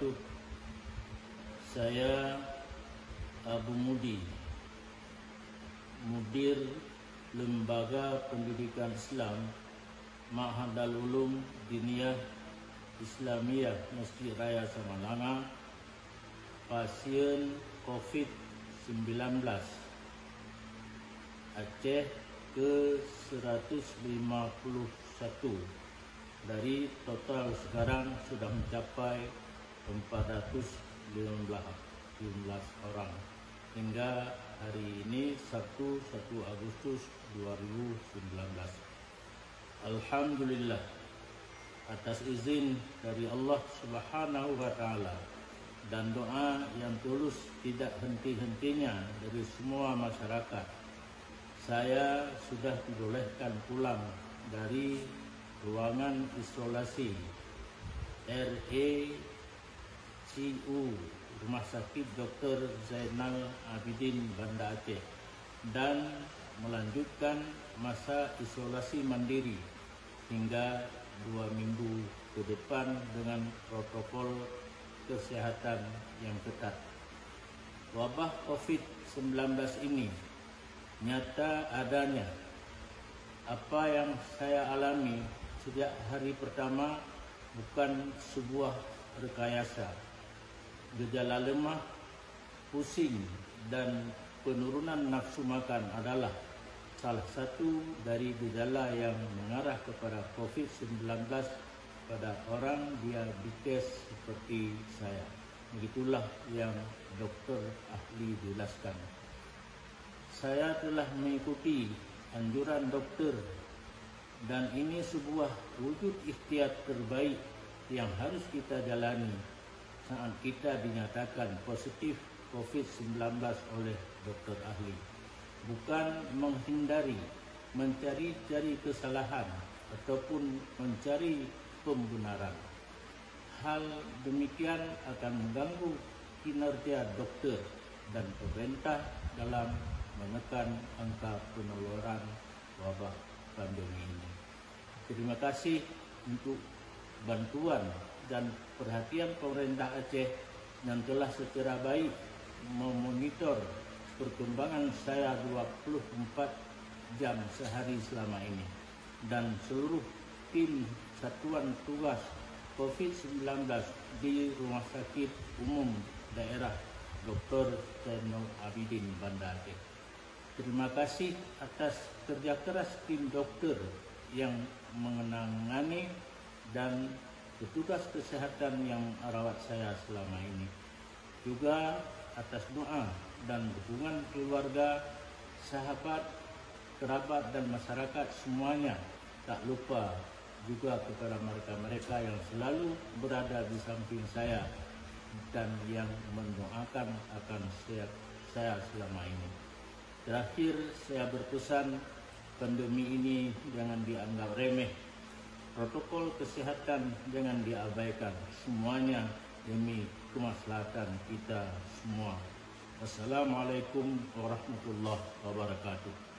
wabarakatuh. Saya Abu Mudi, Mudir Lembaga Pendidikan Islam Ma'hadul Ulum Diniyah Islamiyah Masjid Raya Samalanga, pasien COVID-19 Aceh ke-151. Dari total sekarang sudah mencapai 415 orang hingga hari ini Sabtu 1 Agustus 2019. Alhamdulillah, atas izin dari Allah Subhanahu wa Ta'ala dan doa yang tulus tidak henti-hentinya dari semua masyarakat, saya sudah dibolehkan pulang dari ruangan isolasi RACU Rumah Sakit Dr. Zainal Abidin Banda Aceh dan melanjutkan masa isolasi mandiri hingga 2 minggu ke depan dengan protokol kesehatan yang ketat. Wabah COVID-19 ini nyata adanya. Apa yang saya alami sejak hari pertama bukan sebuah rekayasa. Gejala lemah, pusing, dan penurunan nafsu makan adalah salah satu dari gejala yang mengarah kepada COVID-19 pada orang diabetes seperti saya. Begitulah yang dokter ahli jelaskan. Saya telah mengikuti anjuran dokter dan ini sebuah wujud ikhtiar terbaik yang harus kita jalani saat kita dinyatakan positif COVID-19 oleh dokter ahli. Bukan menghindari, mencari-cari kesalahan ataupun mencari pembenaran. Hal demikian akan mengganggu kinerja dokter dan pemerintah dalam menekan angka penularan wabah pandemi ini. Terima kasih untuk bantuan dan perhatian pemerintah Aceh yang telah secara baik memonitor perkembangan saya 24 jam sehari selama ini, dan seluruh tim Satuan Tugas COVID-19 di Rumah Sakit Umum Daerah Dr. Zainal Abidin Banda Aceh. Terima kasih atas kerja keras tim dokter yang menangani dan petugas kesehatan yang merawat saya selama ini. Juga atas doa dan dukungan keluarga, sahabat, kerabat dan masyarakat semuanya. Tak lupa juga kepada mereka-mereka yang selalu berada di samping saya dan yang mendoakan akan saya selama ini. Terakhir, saya berpesan, pandemi ini jangan dianggap remeh. Protokol kesehatan jangan diabaikan. Semuanya demi kemaslahatan kita semua. Wassalamualaikum warahmatullahi wabarakatuh.